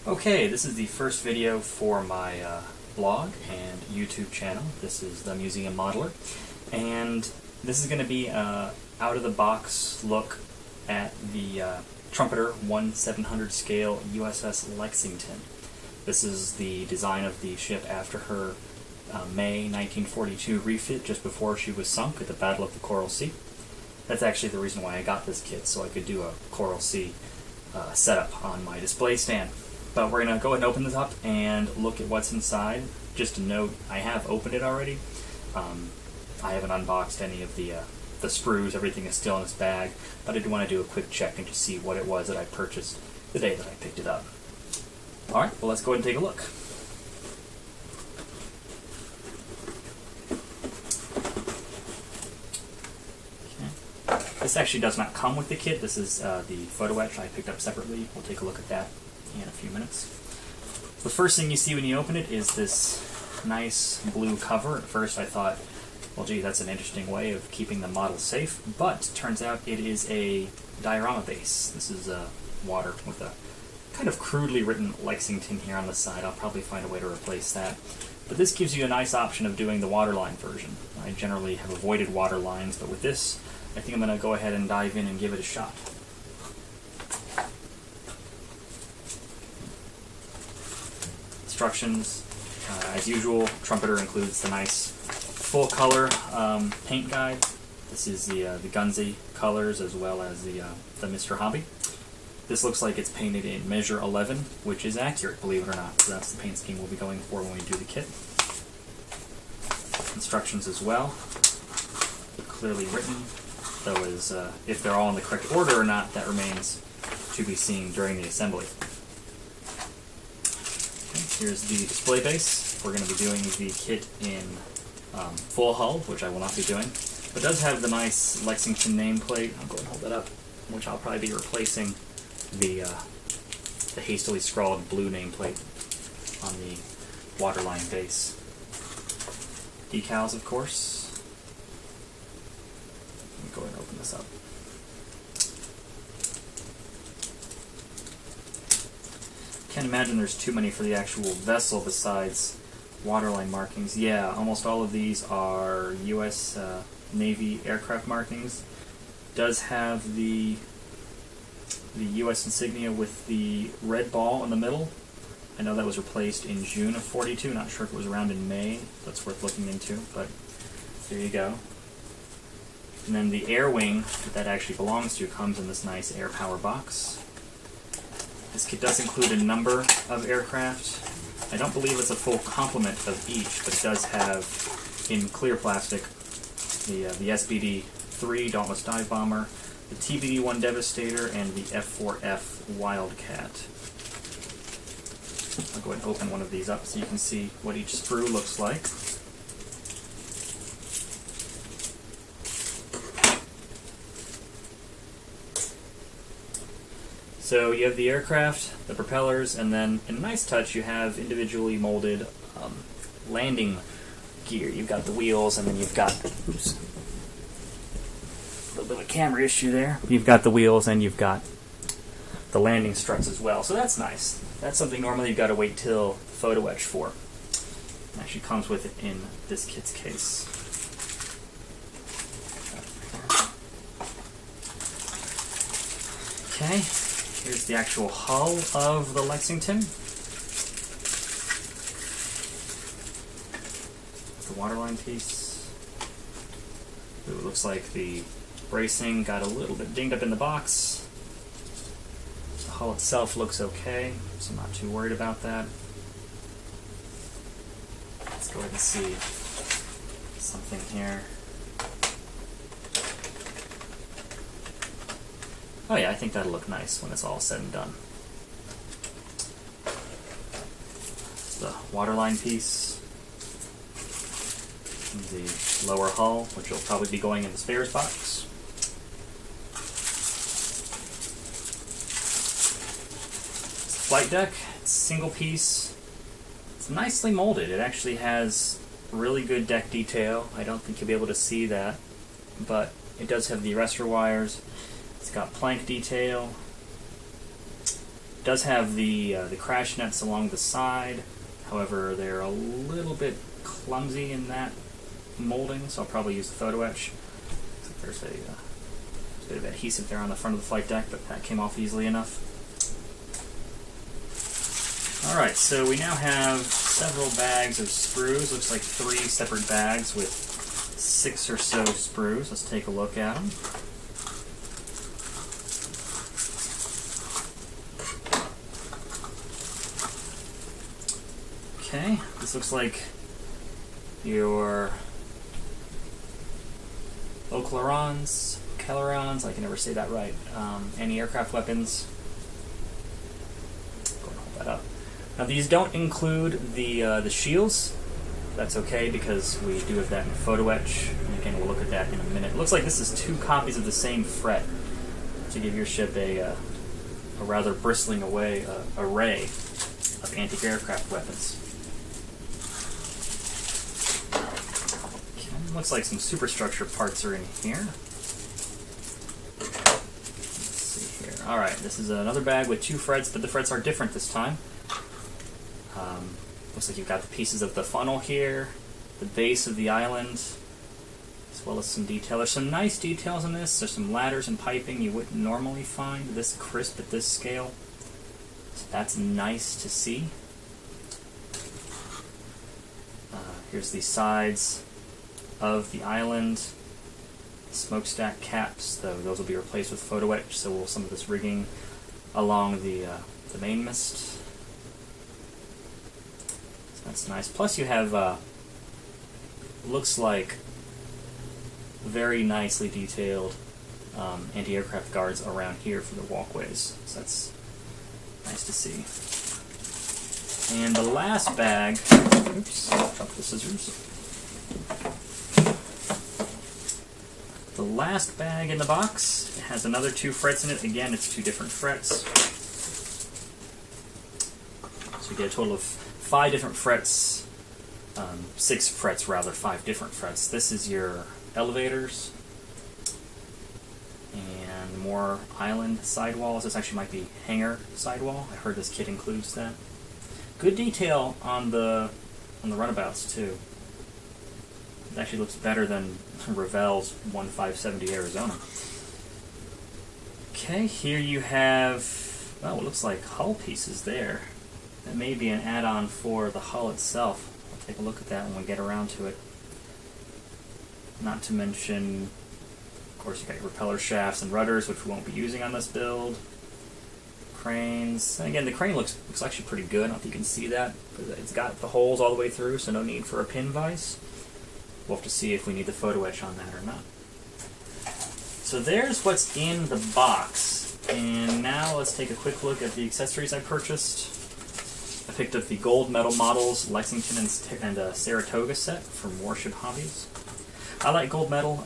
Okay, this is the first video for my blog and YouTube channel. This is the Museum Modeler, and this is going to be an out-of-the-box look at the Trumpeter 1/700 scale USS Lexington. This is the design of the ship after her May 1942 refit just before she was sunk at the Battle of the Coral Sea. That's actually the reason why I got this kit, so I could do a Coral Sea setup on my display stand. But we're going to go ahead and open this up and look at what's inside. Just a note, I have opened it already. I haven't unboxed any of the sprues, everything is still in its bag, but I do want to do a quick check and just see what it was that I purchased the day that I picked it up. Alright, well let's go ahead and take a look. Okay. This actually does not come with the kit. This is the photo-etch I picked up separately. We'll take a look at that in a few minutes. The first thing you see when you open it is this nice blue cover. At first I thought, well gee, that's an interesting way of keeping the model safe, but turns out it is a diorama base. This is water with a kind of crudely written Lexington here on the side. I'll probably find a way to replace that. But this gives you a nice option of doing the waterline version. I generally have avoided water lines, but with this, I think I'm going to go ahead and dive in and give it a shot. Instructions, as usual, Trumpeter includes the nice full color paint guide. This is the Gunsy colors as well as the Mr. Hobby. This looks like it's painted in measure 11, which is accurate, believe it or not. So that's the paint scheme we'll be going for when we do the kit. Instructions as well, clearly written, though as if they're all in the correct order or not, that remains to be seen during the assembly. Here's the display base. We're going to be doing the kit in full hull, which I will not be doing. But it does have the nice Lexington nameplate. I'll go and hold that up, which I'll probably be replacing the hastily scrawled blue nameplate on the waterline base. Decals, of course. Let me go ahead and open this up. Can't imagine there's too many for the actual vessel besides waterline markings. Yeah, almost all of these are U.S. Navy aircraft markings. Does have the U.S. insignia with the red ball in the middle. I know that was replaced in June of '42. Not sure if it was around in May. That's worth looking into, but there you go. And then the air wing that actually belongs to comes in this nice air power box. This kit does include a number of aircraft. I don't believe it's a full complement of each, but it does have, in clear plastic, the SBD-3 Dauntless Dive Bomber, the TBD-1 Devastator, and the F-4F Wildcat. I'll go ahead and open one of these up so you can see what each sprue looks like. So you have the aircraft, the propellers, and then in a nice touch you have individually molded landing gear. You've got the wheels, and then you've got, oops, a little bit of a camera issue there. You've got the wheels and you've got the landing struts as well. So that's nice. That's something normally you've got to wait till photo etch for. It actually comes with it in this kit's case. Okay. Here's the actual hull of the Lexington. The waterline piece. Ooh, it looks like the bracing got a little bit dinged up in the box. The hull itself looks okay, so I'm not too worried about that. Let's go ahead and see something here. Oh yeah, I think that'll look nice when it's all said and done. The waterline piece, the lower hull, which will probably be going in the spares box. It's the flight deck. It's single piece. It's nicely molded. It actually has really good deck detail. I don't think you'll be able to see that, but it does have the arrestor wires. It's got plank detail. It does have the crash nets along the side. However, they're a little bit clumsy in that molding, so I'll probably use the photo-etch. There's a bit of adhesive there on the front of the flight deck, but that came off easily enough. Alright, so we now have several bags of sprues. Looks like 3 separate bags with 6 or so sprues. Let's take a look at them. Okay, this looks like your O'Clarons, Kellerons, I can never say that right, anti-aircraft weapons. Go ahead and hold that up. Now these don't include the shields. That's okay because we do have that in photo-etch. And again, we'll look at that in a minute. It looks like this is 2 copies of the same fret to give your ship a rather bristling array of anti-aircraft weapons. Okay, looks like some superstructure parts are in here. Let's see here. Alright, this is another bag with 2 frets, but the frets are different this time. Looks like you've got the pieces of the funnel here, the base of the island, as well as some detail. There's some nice details in this. There's some ladders and piping you wouldn't normally find this crisp at this scale. So that's nice to see. Here's the sides of the island. Smokestack caps, though those will be replaced with photo-etch, so will some of this rigging along the mainmast. That's nice. Plus you have, looks like, very nicely detailed anti-aircraft guards around here for the walkways. So that's nice to see. And the last bag, oops, dropped the scissors. The last bag in the box has another 2 frets in it. Again, it's 2 different frets. So you get a total of 5 different frets, 6 frets rather, 5 different frets. This is your elevators and more island sidewalls. This actually might be hangar sidewall. I heard this kit includes that. Good detail on the runabouts too. It actually looks better than Revell's 1570 Arizona. Okay, here you have, well, it looks like hull pieces there. That may be an add-on for the hull itself. I'll take a look at that when we get around to it. Not to mention, of course, you've got your propeller shafts and rudders, which we won't be using on this build. Cranes. And again, the crane looks actually pretty good. I don't know if you can see that. It's got the holes all the way through, so no need for a pin vise. We'll have to see if we need the photo etch on that or not. So there's what's in the box. And now let's take a quick look at the accessories I purchased. I picked up the gold medal models, Lexington and Saratoga set from Warship Hobbies. I like gold medal.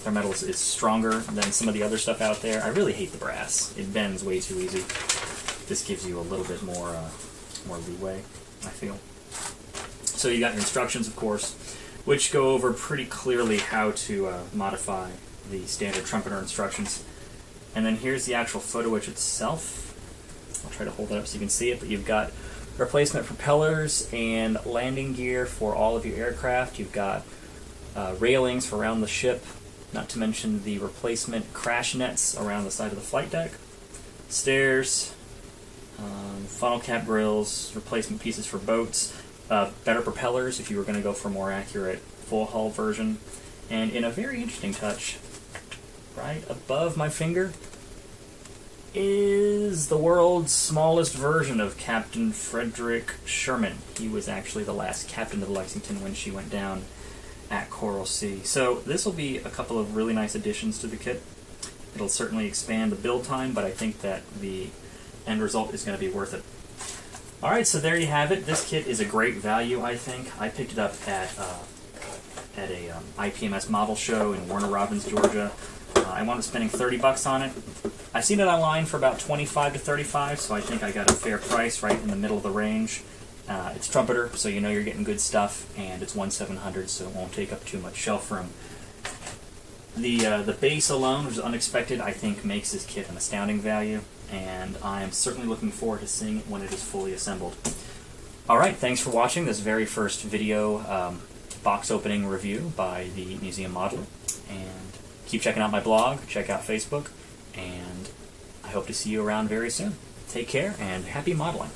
Their metal is stronger than some of the other stuff out there. I really hate the brass. It bends way too easy. This gives you a little bit more leeway, I feel. So you got your instructions, of course, which go over pretty clearly how to modify the standard Trumpeter instructions. And then here's the actual photo etch itself. I'll try to hold it up so you can see it, but you've got replacement propellers and landing gear for all of your aircraft. You've got railings for around the ship, not to mention the replacement crash nets around the side of the flight deck, stairs, funnel cap grills, replacement pieces for boats, better propellers if you were going to go for a more accurate full hull version, and in a very interesting touch, right above my finger, is the world's smallest version of Captain Frederick Sherman. He was actually the last captain of the Lexington when she went down at Coral Sea. So this will be a couple of really nice additions to the kit. It'll certainly expand the build time, but I think that the end result is going to be worth it. Alright, so there you have it. This kit is a great value, I think. I picked it up at a IPMS model show in Warner Robins, Georgia. I wound up spending $30 on it. I've seen it online for about $25 to $35, so I think I got a fair price right in the middle of the range. It's Trumpeter, so you know you're getting good stuff, and it's 1/700, so it won't take up too much shelf room. The base alone, which is unexpected, I think makes this kit an astounding value. and I am certainly looking forward to seeing it when it is fully assembled. Alright, thanks for watching this very first video box opening review by the Museum Modeler, and keep checking out my blog, check out Facebook, and I hope to see you around very soon. Take care, and happy modeling!